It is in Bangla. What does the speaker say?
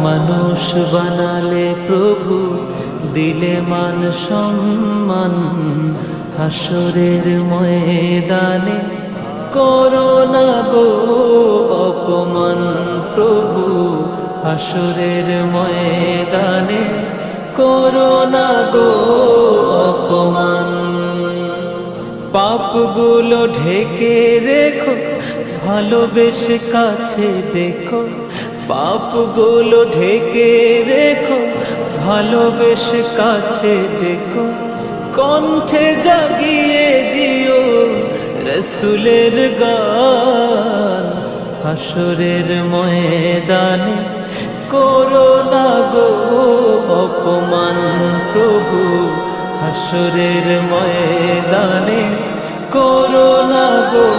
মানুষ বানালে প্রভু, দিলে মান সম্মান, হাসরের ময়দানে করো না গো অপমান। প্রভু হাসরের ময়দানে করো না গো অপমান। পাপগুলো ঢেকে রেখো, ভালোবেসে কাছে দেখো। পাপগুলো ঢেকে রেখো, ভালোবেসে কাছে দেখো। কণ্ঠে জাগিয়ে দিও রসুলের গান, হাসরের ময়দানে করো না গো অপমান। প্রভু হাসরের ময়দানে করো না গো